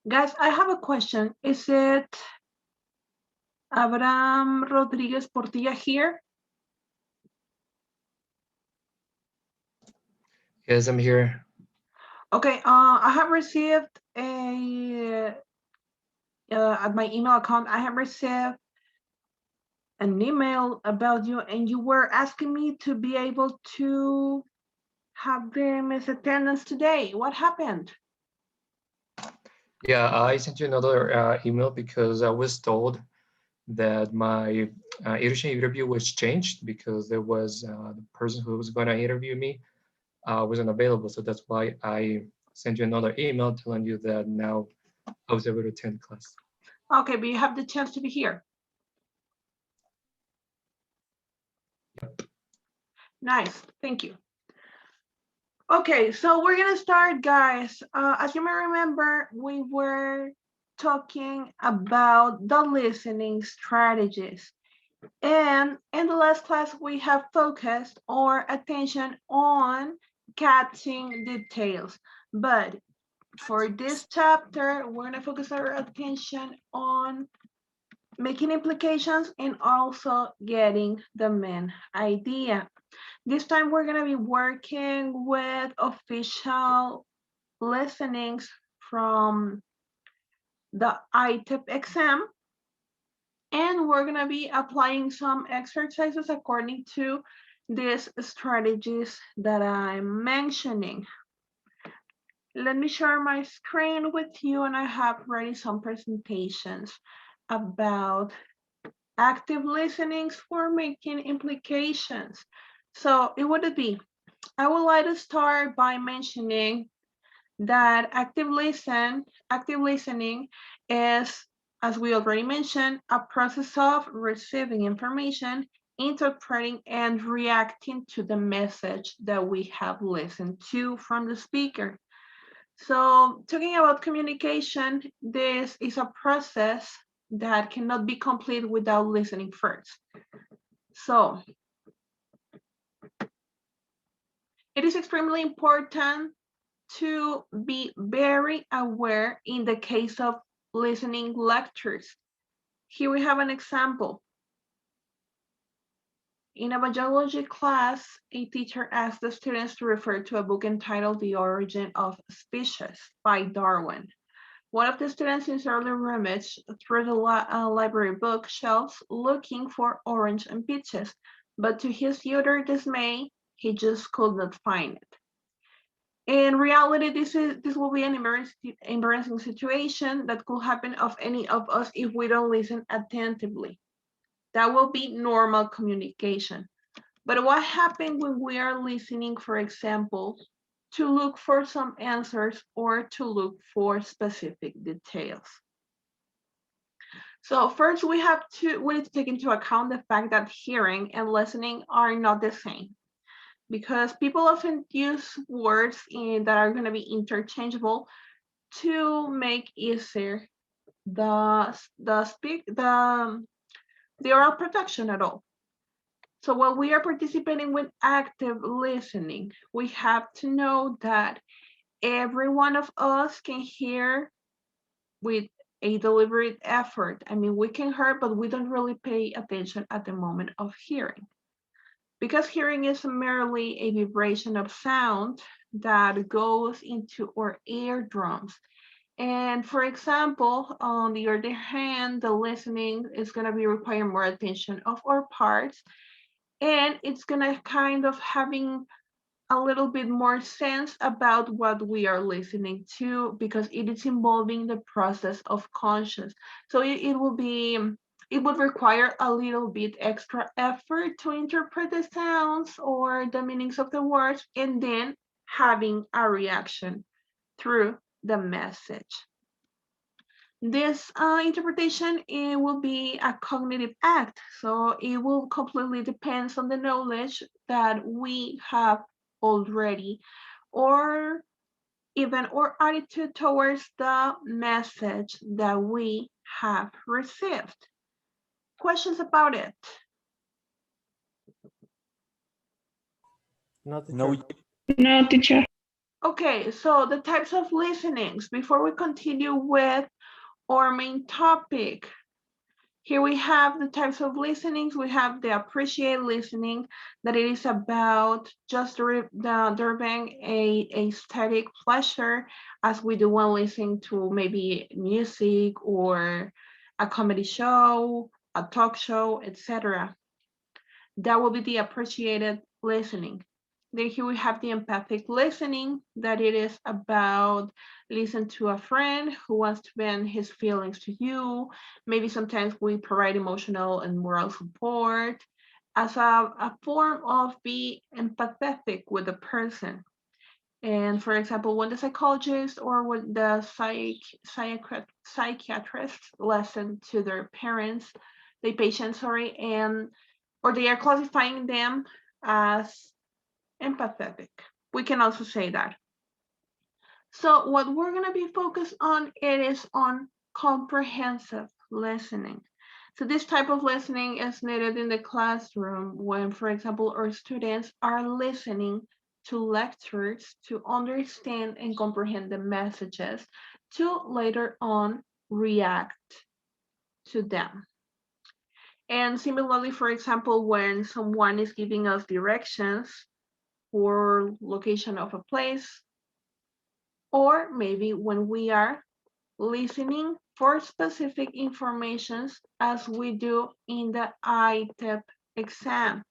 Guys, I have a question. Is it Abraham Rodriguez Portilla here? Yes, I'm here. Okay, I have received a at my email account, I have received an email about you, and you were asking me to be able to have them as attendance today. What happened? Yeah, I sent you another email because I was told that my Irusha interview was changed because there was the person who was going to interview me wasn't available. So that's why I sent you another email telling you that now I was able to attend class. Okay, but you have the chance to be here. Yep. Nice, thank you. Okay, so we're gonna start, guys. As you may remember, we were talking about the listening strategies. And in the last class, we have focused our attention on catching details. But for this chapter, we're gonna focus our attention on making implications and also getting the main idea. This time we're gonna be working with official listenings from the Itep exam, and we're gonna be applying some exercises according to these strategies that I'm mentioning. Let me share my screen with you, and I have ready some presentations about active listenings for making implications. So it would be, I would like to start by mentioning that active listening is, as we already mentioned, a process of receiving information, interpreting, and reacting to the message that we have listened to from the speaker. So talking about communication, this is a process that cannot be complete without listening first. So it is extremely important to be very aware in the case of listening lectures. Here we have an example. In a biology class, a teacher asked the students to refer to a book entitled The Origin of Species by Darwin. One of the students sincerely rummaged through the library bookshelves looking for orange and peaches, but to his utter dismay, he just could not find it. In reality, this will be an embarrassing situation that could happen of any of us if we don't listen attentively. That will be normal communication. But what happens when we are listening, for example, to look for some answers or to look for specific details? So first we need to take into account the fact that hearing and listening are not the same, because people often use words that are going to be interchangeable to make easier the oral production at all. So while we are participating with active listening, we have to know that every one of us can hear with a deliberate effort. I mean, we can hear, but we don't really pay attention at the moment of hearing. Because hearing is merely a vibration of sound that goes into our eardrums. And for example, on the other hand, the listening is going to be requiring more attention of our parts, and it's going to kind of having a little bit more sense about what we are listening to, because it is involving the process of conscious. So it would require a little bit extra effort to interpret the sounds or the meanings of the words, and then having a reaction through the message. This interpretation, it will be a cognitive act, so it will completely depends on the knowledge that we have already, or even our attitude towards the message that we have received. Questions about it? No, No, teacher. No, teacher. Okay, so the types of listenings, before we continue with our main topic, here we have the types of listenings. We have the appreciate listening, that it is about just deriving a static pleasure, as we do when listening to maybe music or a comedy show, a talk show, etc. That will be the appreciated listening. Then here we have the empathic listening, that it is about listen to a friend who wants to vent his feelings to you. Maybe sometimes we provide emotional and moral support as a form of being empathetic with the person. And for example, when the psychologist or when the psychiatrist listen to their parents, the patients, sorry, and or they are classifying them as empathetic. We can also say that. So what we're going to be focused on, it is on comprehensive listening. So this type of listening is needed in the classroom when, for example, our students are listening to lectures to understand and comprehend the messages to later on react to them. And similarly, for example, when someone is giving us directions for location of a place, or maybe when we are listening for specific informations as we do in the Itep exam.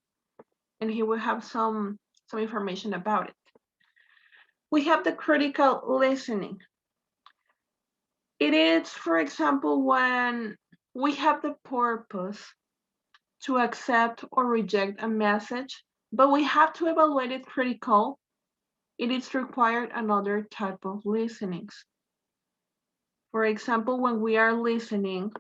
And here we have some information about it. We have the critical listening. It is, for example, when we have the purpose to accept or reject a message, but we have to evaluate it critical. It is required another type of listenings. For example, when we are listening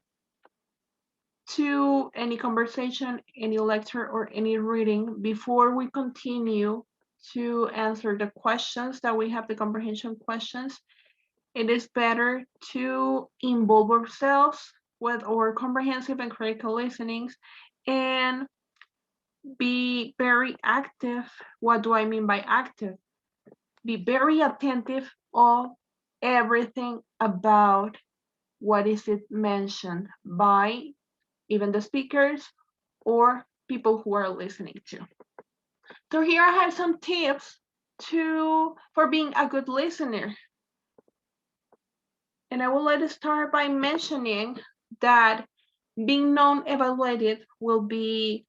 to any conversation, any lecture, or any reading, before we continue to answer the questions that we have, the comprehension questions, it is better to involve ourselves with our comprehensive and critical listenings and be very active. What do I mean by active? Be very attentive of everything about what is it mentioned by even the speakers or people who are listening to. So here I have some tips to for being a good listener. And I will let us start by mentioning that being non-evaluated will be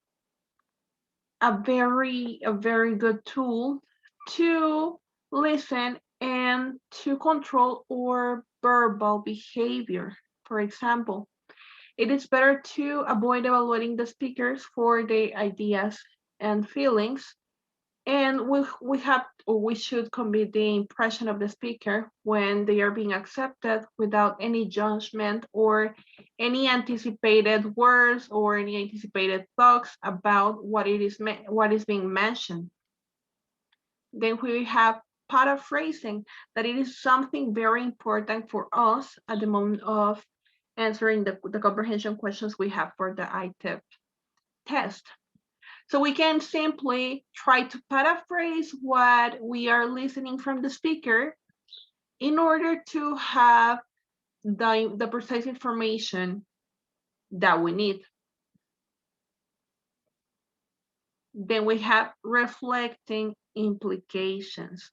a very good tool to listen and to control our verbal behavior. For example, it is better to avoid evaluating the speakers for their ideas and feelings. And we should convey the impression of the speaker when they are being accepted without any judgment or any anticipated words or any anticipated thoughts about what is being mentioned. Then we have paraphrasing, that it is something very important for us at the moment of answering the comprehension questions we have for the ITEP test. So we can simply try to paraphrase what we are listening from the speaker in order to have the precise information that we need. Then we have reflecting implications.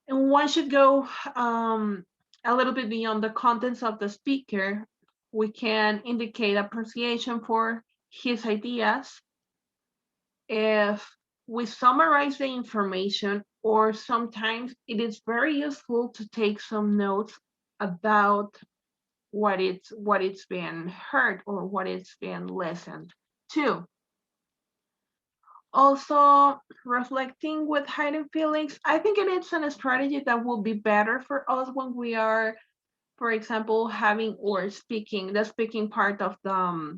And one should go a little bit beyond the contents of the speaker. We can indicate appreciation for his ideas if we summarize the information, or sometimes it is very useful to take some notes about what it's being heard or what it's being listened to. Also, reflecting with hidden feelings, I think it is a strategy that will be better for us when we are, for example, having or speaking the speaking part of the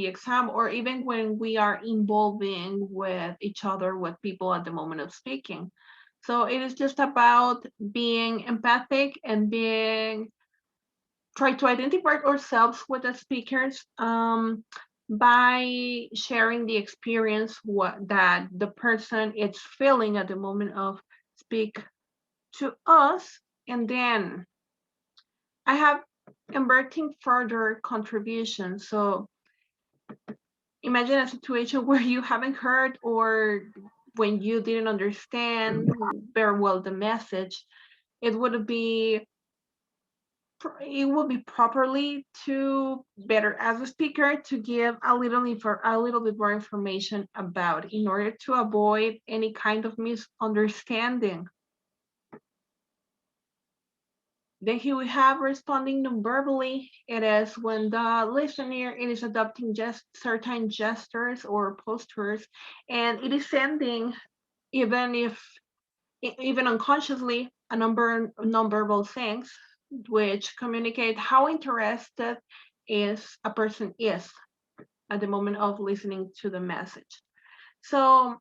exam, or even when we are involving with each other, with people at the moment of speaking. So it is just about being empathic and being try to identify ourselves with the speakers, by sharing the experience that the person is feeling at the moment of speak to us. And then I have inverting further contributions. So imagine a situation where you haven't heard or when you didn't understand very well the message, it would be it would be properly to better as a speaker to give a little bit more information about in order to avoid any kind of misunderstanding. Then here we have responding non-verbally. It is when the listener it is adopting just certain gestures or postures, and it is sending even if even unconsciously a number of nonverbal things which communicate how interested is a person is at the moment of listening to the message. So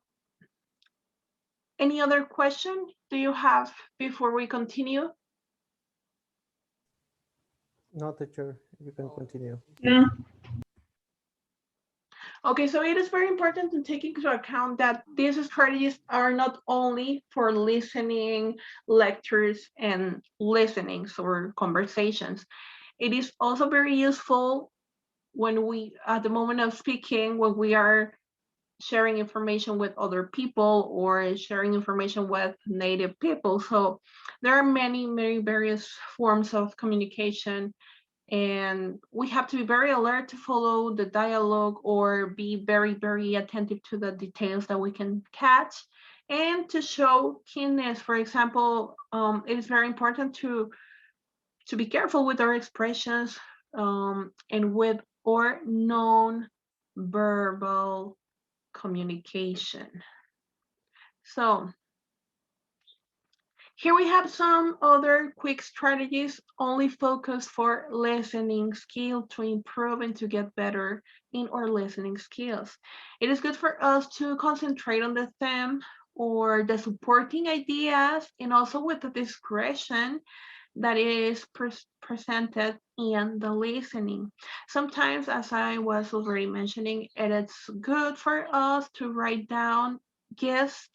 any other question do you have before we continue? No, teacher, you can continue. Yeah. Okay, so it is very important to take into account that these strategies are not only for listening, lectures, and listenings or conversations. It is also very useful when we, at the moment of speaking, when we are sharing information with other people or sharing information with native people. So there are many various forms of communication, and we have to be very alert to follow the dialogue or be very attentive to the details that we can catch and to show keenness. For example, it is very important to be careful with our expressions and with our non-verbal communication. So here we have some other quick strategies only focused for listening skill to improve and to get better in our listening skills. It is good for us to concentrate on the theme or the supporting ideas and also with the discretion that is presented in the listening. Sometimes, as I was already mentioning, it is good for us to write down guests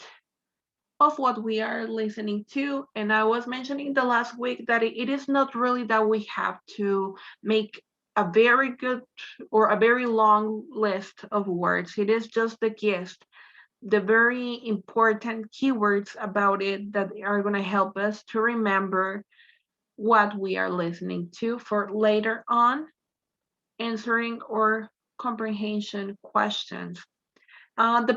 of what we are listening to. And I was mentioning the last week that it is not really that we have to make a very good or a very long list of words. It is just the gist, the very important keywords about it that are going to help us to remember what we are listening to for later on answering or comprehension questions. The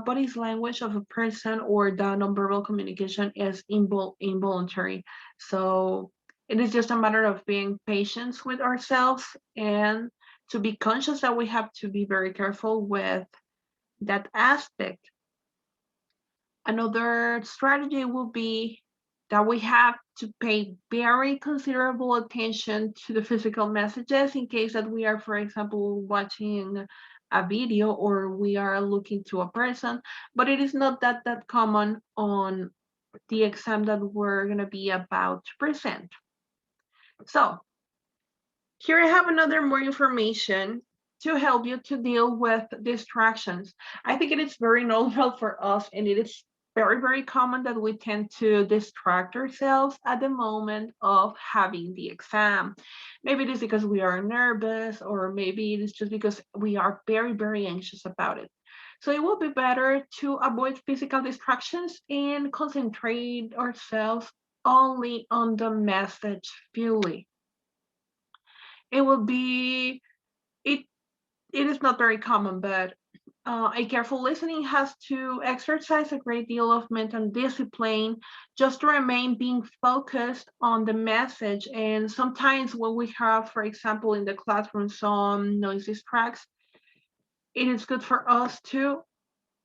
body's language of a person or the nonverbal communication is involuntary. So it is just a matter of being patient with ourselves and to be conscious that we have to be very careful with that aspect. Another strategy will be that we have to pay very considerable attention to the physical messages in case that we are, for example, watching a video or we are looking to a person, but it is not that common on the exam that we're going to be about to present. So here I have another more information to help you to deal with distractions. I think it is very normal for us, and it is very common that we tend to distract ourselves at the moment of having the exam. Maybe it is because we are nervous, or maybe it is just because we are very anxious about it. So it will be better to avoid physical distractions and concentrate ourselves only on the message purely. It will be it it is not very common, but a careful listening has to exercise a great deal of mental discipline just to remain being focused on the message. And sometimes when we have, for example, in the classroom, some noise distracts, it is good for us to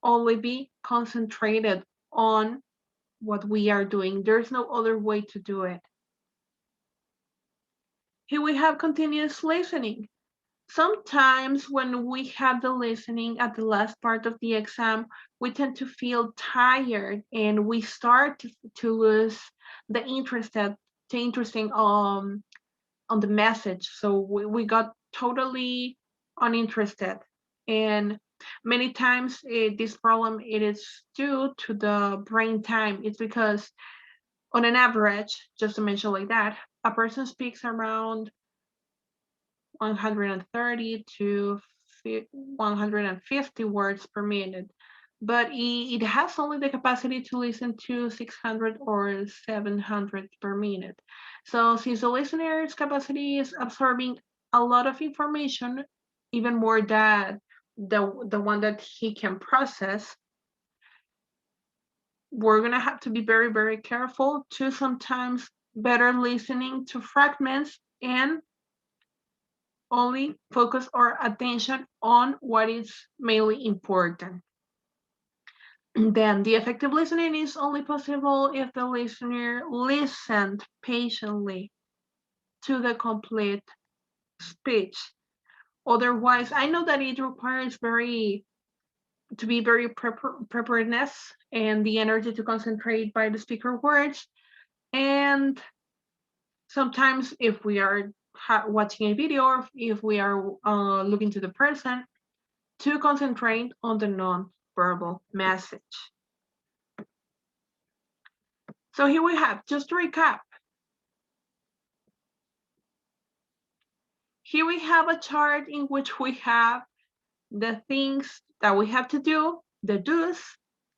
only be concentrated on what we are doing. There's no other way to do it. Here we have continuous listening. Sometimes when we have the listening at the last part of the exam, we tend to feel tired and we start to lose the interesting on the message. So we got totally uninterested. And many times this problem it is due to the brain time. It's because on an average, just to mention like that, a person speaks around 130 to 150 words per minute, but it has only the capacity to listen to 600 or 700 per minute. So since the listener's capacity is absorbing a lot of information, even more than the one that he can process, we're gonna have to be very, very careful to sometimes better listening to fragments and only focus our attention on what is mainly important. Then the effective listening is only possible if the listener listened patiently to the complete speech. Otherwise, I know that it requires to be very preparedness and the energy to concentrate by the speaker words. And sometimes if we are watching a video or if we are looking to the person, to concentrate on the non-verbal message. So here we have, just to recap, here we have a chart in which we have the things that we have to do, the do's,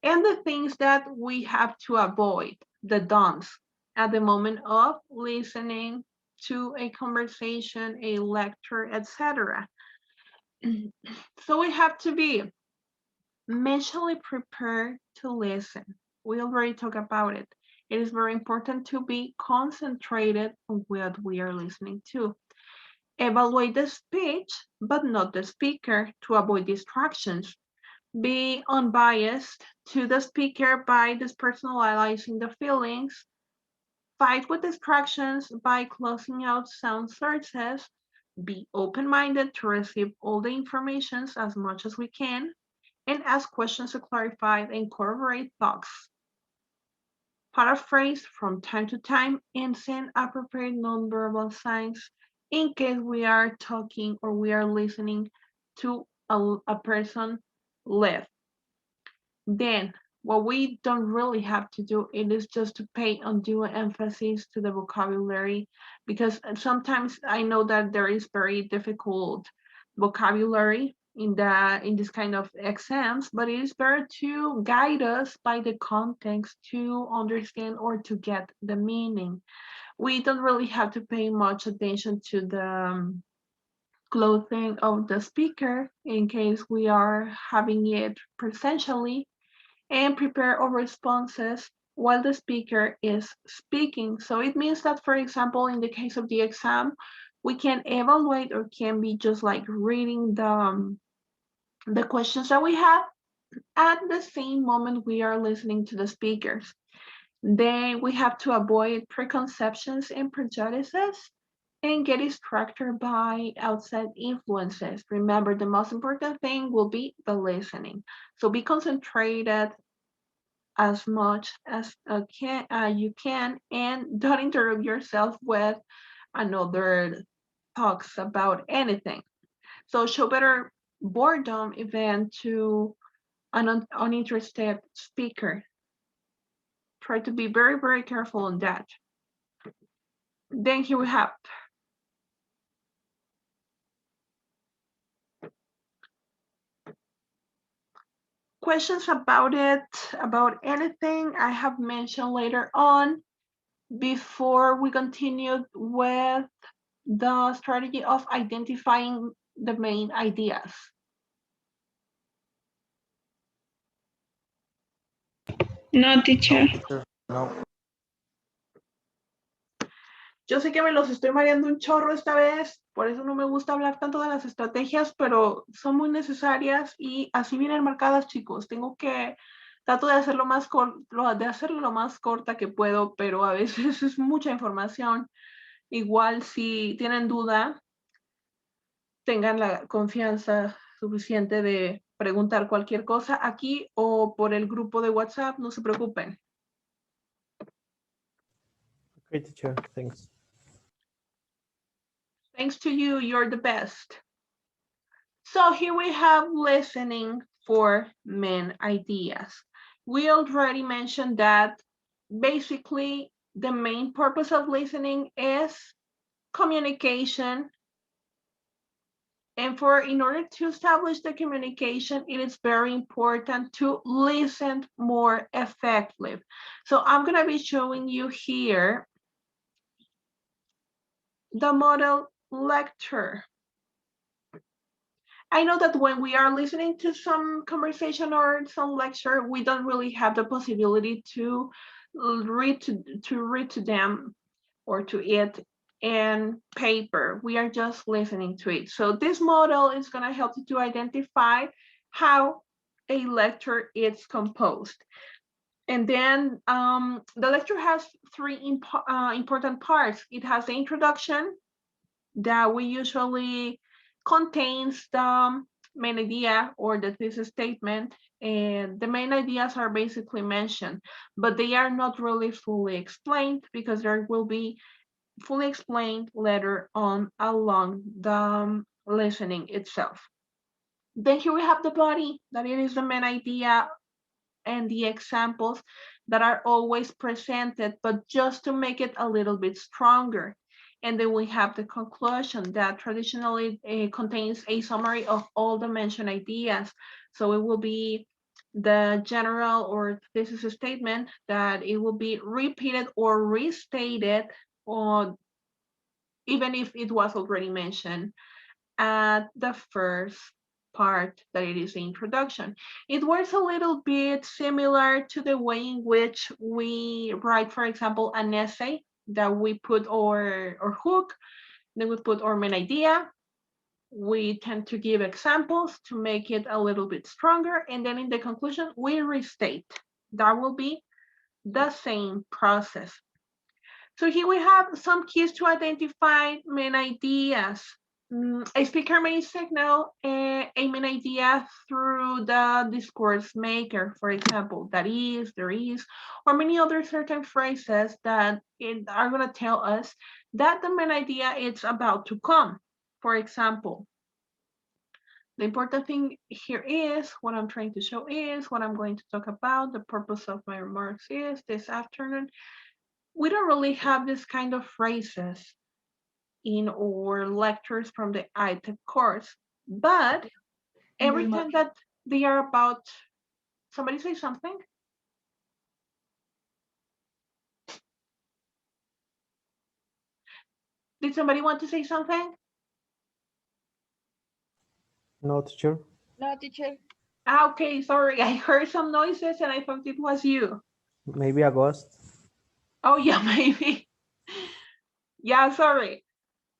and the things that we have to avoid, the don'ts, at the moment of listening to a conversation, a lecture, etc. So we have to be mentally prepared to listen. We already talked about it. It is very important to be concentrated on what we are listening to. Evaluate the speech, but not the speaker, to avoid distractions. Be unbiased to the speaker by dispersonalizing the feelings. Fight with distractions by closing out sound sources. Be open-minded to receive all the information as much as we can, and ask questions to clarify and corroborate thoughts. Paraphrase from time to time and send appropriate nonverbal signs in case we are talking or we are listening to a person live. Then what we don't really have to do it is just to pay undue emphasis to the vocabulary, because sometimes I know that there is very difficult vocabulary in this kind of exams, but it is better to guide us by the context to understand or to get the meaning. We don't really have to pay much attention to the clothing of the speaker in case we are having it presentially, and prepare our responses while the speaker is speaking. So it means that, for example, in the case of the exam, we can evaluate or can be just like reading the questions that we have at the same moment we are listening to the speakers. Then we have to avoid preconceptions and prejudices and get distracted by outside influences. Remember, the most important thing will be the listening. So be concentrated as much as you can, and don't interrupt yourself with another talks about anything. So show better boredom event to an uninterested speaker. Try to be very, very careful on that. Then here we have questions about it, about anything I have mentioned later on before we continue with the strategy of identifying the main ideas. No, teacher. No. Yo sé que me los estoy mareando un chorro esta vez, por eso no me gusta hablar tanto de las estrategias, pero son muy necesarias y así vienen marcadas, chicos. Trato de hacerlo lo más corta que puedo, pero a veces es mucha información. Igual si tienen duda, tengan la confianza suficiente de preguntar cualquier cosa aquí o por el grupo de WhatsApp, no se preocupen. Okay, teacher. Thanks. Thanks to you, you're the best. So here we have listening for main ideas. We already mentioned that basically the main purpose of listening is communication. And in order to establish the communication, it is very important to listen more effectively. So I'm going to be showing you here the model lecture. I know that when we are listening to some conversation or some lecture, we don't really have the possibility to read to them or to it in paper. We are just listening to it. So this model is going to help you to identify how a lecture is composed. And then the lecture has three important parts. It has the introduction that we usually contains the main idea or the thesis statement, and the main ideas are basically mentioned, but they are not really fully explained because there will be fully explained later on along the listening itself. Then here we have the body, that it is the main idea and the examples that are always presented, but just to make it a little bit stronger. And then we have the conclusion that traditionally contains a summary of all the mentioned ideas. So it will be the general or thesis statement that it will be repeated or restated, or even if it was already mentioned at the first part, that it is the introduction. It works a little bit similar to the way in which we write, for example, an essay, that we put our hook, then we put our main idea. We tend to give examples to make it a little bit stronger. And then in the conclusion, we restate. That will be the same process. So here we have some keys to identify main ideas. A speaker may signal a main idea through the discourse maker, for example, that is, there is, or many other certain phrases that are going to tell us that the main idea is about to come. For example, the important thing here is what I'm trying to show is what I'm going to talk about. The purpose of my remarks is this afternoon. We don't really have this kind of phrases in our lectures from the Itep course, but every time that they are about, somebody say something? Did somebody want to say something? No, teacher. No, teacher. Okay, sorry, I heard some noises and I thought it was you. Maybe a ghost. Oh yeah, maybe. Yeah, sorry.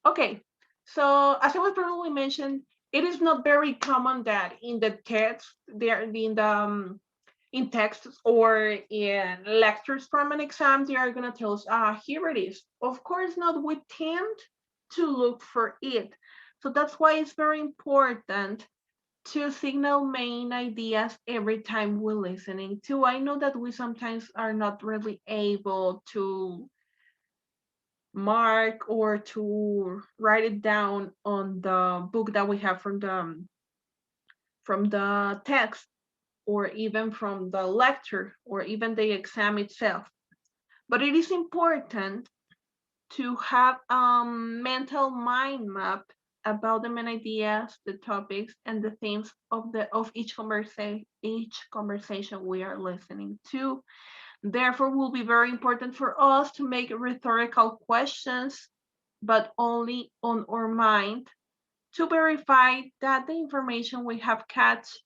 Okay, so as I was probably mentioned, it is not very common that in the text, there in the in texts or in lectures from an exam, they are going to tell us, here it is. Of course not, we tend to look for it. So that's why it's very important to signal main ideas every time we're listening to. I know that we sometimes are not really able to mark or to write it down on the book that we have from the text, or even from the lecture, or even the exam itself. But it is important to have a mental mind map about the main ideas, the topics, and the themes of each conversation we are listening to. Therefore, it will be very important for us to make rhetorical questions, but only on our mind, to verify that the information we have catch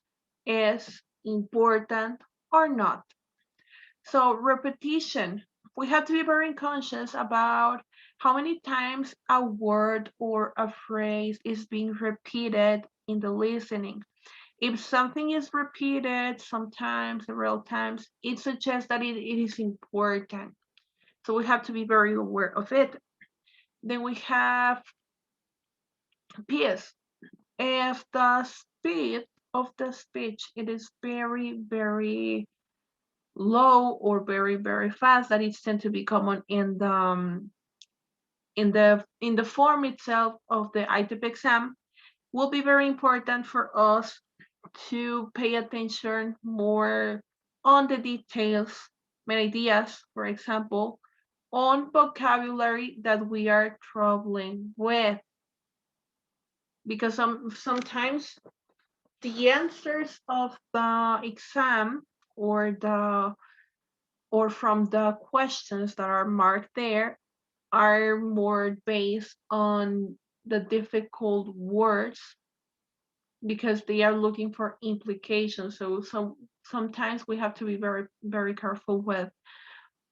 is important or not. So repetition, we have to be very conscious about how many times a word or a phrase is being repeated in the listening. If something is repeated sometimes, several times, it suggests that it is important. So we have to be very aware of it. Then we have pace. If the speed of the speech it is very, very low or very, very fast, that it's tend to be common in the form itself of the ITEP exam, will be very important for us to pay attention more on the details, main ideas, for example, on vocabulary that we are troubling with. Because sometimes the answers of the exam or from the questions that are marked there are more based on the difficult words because they are looking for implications. So sometimes we have to be very, very careful with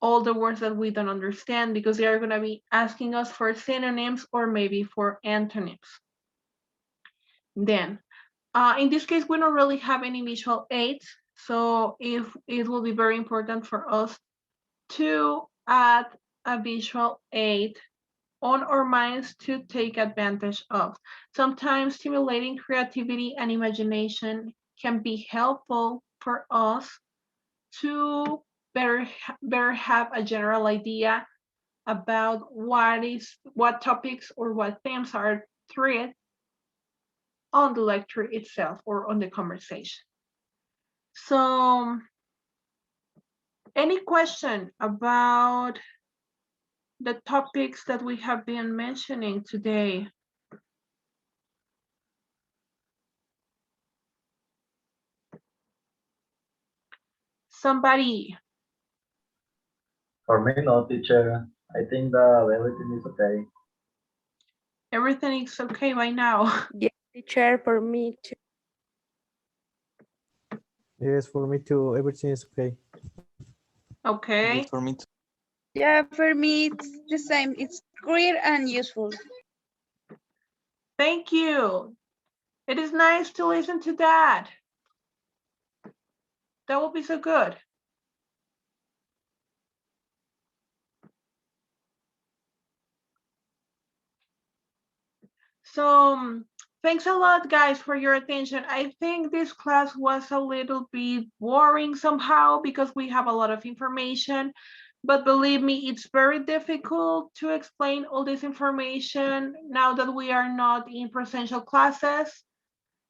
all the words that we don't understand because they are going to be asking us for synonyms or maybe for antonyms. Then, in this case, we don't really have any visual aids. So if it will be very important for us to add a visual aid on our minds to take advantage of. Sometimes stimulating creativity and imagination can be helpful for us to better have a general idea about what topics or what themes are treated on the lecture itself or on the conversation. So, any question about the topics that we have been mentioning today? Somebody? For me, no, teacher. I think that everything is okay. Everything is okay right now. Yes, teacher, for me too. Yes, for me too. Everything is okay. Okay. For me too. Yeah, for me, it's the same. It's clear and useful. Thank you. It is nice to listen to that. That will be so good. So thanks a lot, guys, for your attention. I think this class was a little bit boring somehow because we have a lot of information. But believe me, it's very difficult to explain all this information now that we are not in presential classes.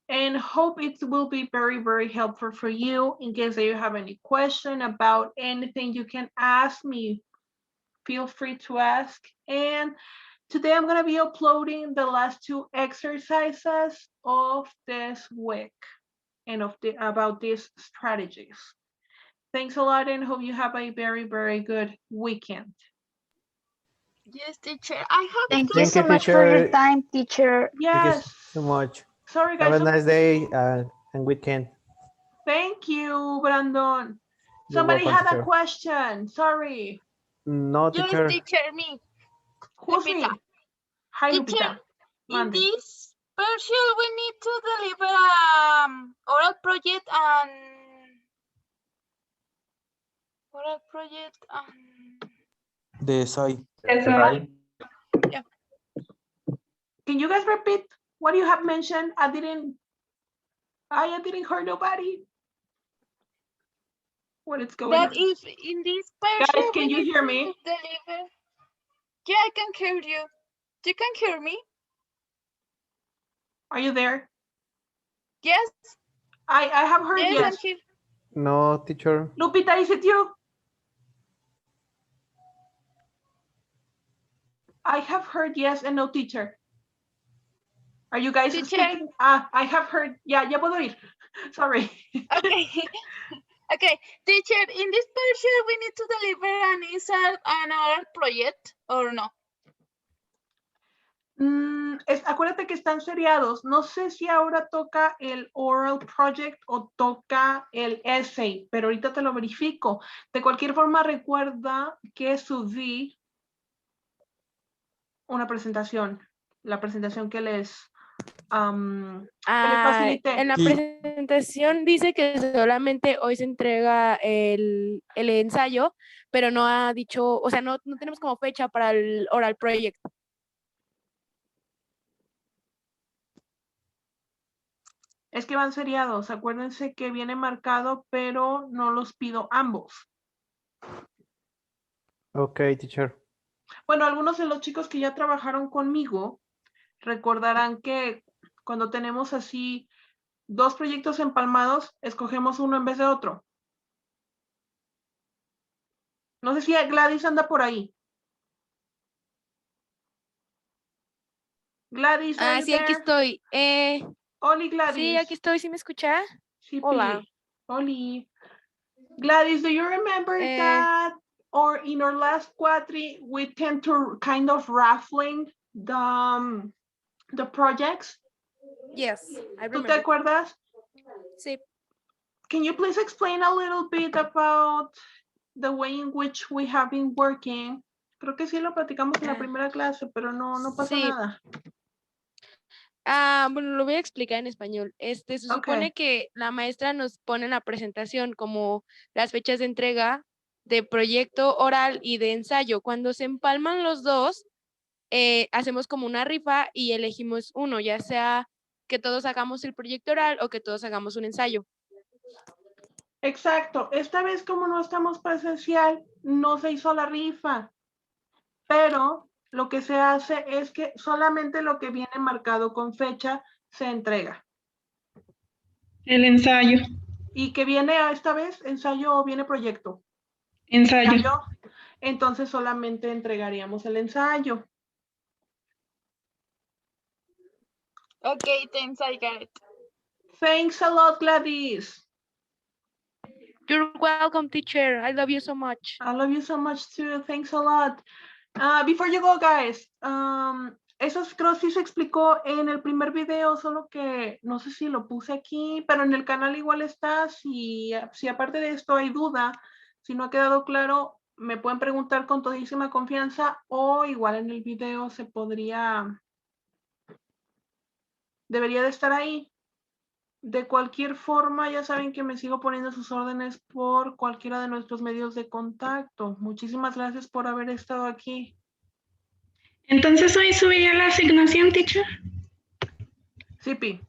And hope it will be very, very helpful for you. In case that you have any question about anything, you can ask me. Feel free to ask. And today I'm going to be uploading the last 2 exercises of this week and about these strategies. Thanks a lot and hope you have a very, very good weekend. Yes, teacher. I have Thank you Thank so you, much for your teacher. time, teacher. Thank you Yes. so much. Sorry, Have guys. a nice day and weekend. Thank you, Brandon. You're Somebody welcome, had a teacher. question. Sorry. No, yes, teacher. teacher. Me, Who's Lupita. me? Hi, Teacher, Lupita. in Mande. this partial, we need to deliver oral project and The SI. Right? Can you guys repeat what you have mentioned? I didn't hear nobody. What is going that on? if in this partial, Guys, can we you need hear to me? deliver. Yeah, I can hear you. You can hear me? Are you there? Yes. I have heard Yes, yes. I'm here. No, teacher. Lupita, is it you? I have heard yes and no, teacher. Are you guys Teacher. speaking? I have heard. Ya puedo ir. Sorry. Okay. Okay, teacher, in this partial, we need to deliver an oral project or no? Acuérdate que están seriados. No sé si ahora toca el oral project o toca el essay, pero ahorita te lo verifico. De cualquier forma, recuerda que subí una presentación, la presentación que les facilité. En la Sí. presentación dice que solamente hoy se entrega el ensayo, pero no ha dicho, o sea, no tenemos como fecha para el oral project. Es que van seriados. Acuérdense que viene marcado, pero no los pido ambos. Ok, teacher. Bueno, algunos de los chicos que ya trabajaron conmigo recordarán que Cuando tenemos así 2 proyectos empalmados, escogemos uno en vez de otro. No sé si Gladys anda por ahí. Gladys, are you Sí, aquí there? estoy. Oli, Gladys. Sí, aquí estoy. ¿Sí me escucha? CP. Hola. Oli. Gladys, do you remember that, or in our last quadri, we tend to kind of raffling the projects? Yes, I ¿Tú te remember. acuerdas? Sí. Can you please explain a little bit about the way in which we have been working? Creo que sí lo platicamos en la primera clase, pero no pasa Sí. nada. Bueno, lo voy a explicar en español. Se supone que la maestra nos pone en la presentación como las fechas de entrega de proyecto oral y de ensayo. Cuando se empalman los dos, hacemos como una rifa y elegimos uno, ya sea que todos hagamos el proyecto oral o que todos hagamos un ensayo. Exacto. Esta vez, como no estamos presencial, no se hizo la rifa, pero lo que se hace es que solamente lo que viene marcado con fecha se entrega. El ensayo. ¿Y que viene esta vez? ¿Ensayo o viene proyecto? Ensayo. Entonces solamente entregaríamos el ensayo. Okay, thanks, I got it. Thanks a lot, Gladys. You're welcome, teacher. I love you so much. I love you so much too. Thanks a lot. Before you go, guys, eso creo sí se explicó en el primer video, solo que no sé si lo puse aquí, pero en el canal igual está. Si aparte de esto hay duda, si no ha quedado claro, me pueden preguntar con todísima confianza, o igual en el video debería de estar ahí. De cualquier forma, ya saben que me sigo poniendo sus órdenes por cualquiera de nuestros medios de contacto. Muchísimas gracias por haber estado aquí. Entonces hoy subiría la asignación, teacher. Sí, Pi.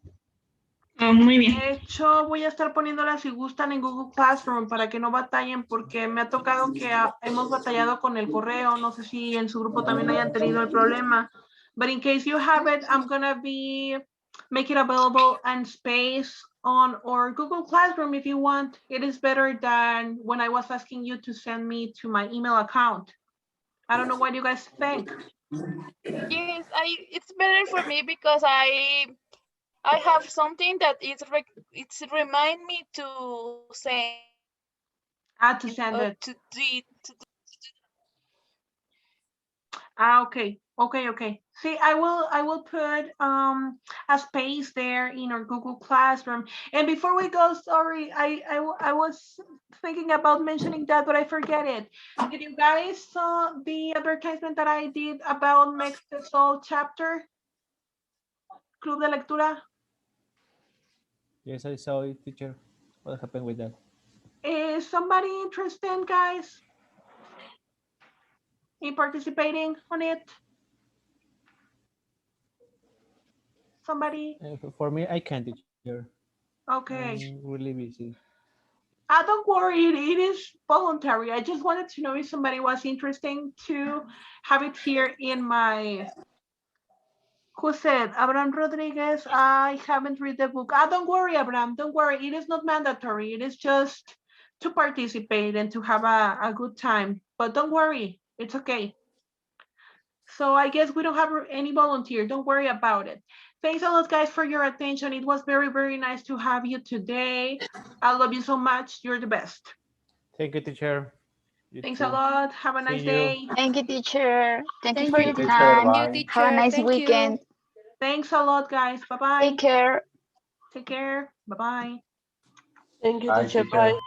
Oh, muy bien. De hecho, voy a estar poniéndolas si gustan en Google Classroom para que no batallen, porque me ha tocado que hemos batallado con el correo. No sé si en su grupo también hayan tenido el problema. But in case you have it, I'm gonna be make it available and space on or Google Classroom if you want. It is better than when I was asking you to send me to my email account. I don't know what you guys think. Yes, it's better for me because I have something that it's remind me to send. To send it. To Okay. See, I will put a space there in our Google Classroom. And before we go, sorry, I was thinking about mentioning that, but I forget it. Did you guys saw the advertisement that I did about Mex Sol chapter? Club de Lectura? Yes, I saw it, teacher. What happened with that? Is somebody interested, guys, in participating on it? Somebody? For me, I can't, teacher. Okay. I'm really busy. Don't worry, it is voluntary. I just wanted to know if somebody was interested to have it here in my... Who said? Abraham Rodriguez, I haven't read the book. Don't worry, Abraham, don't worry. It is not mandatory. It is just to participate and to have a good time. But don't worry, it's okay. So I guess we don't have any volunteer. Don't worry about it. Thanks a lot, guys, for your attention. It was very, very nice to have you today. I love you so much. You're the best. Thank you, teacher. Thanks a lot. Have a nice day. Thank you, teacher. Thank you Thank for you, your teacher. time. Bye. Have a nice Thank weekend. Thanks a lot, guys. Bye-bye. Take care. Take care. Bye-bye. Thank you, Bye, teacher. teacher. Bye.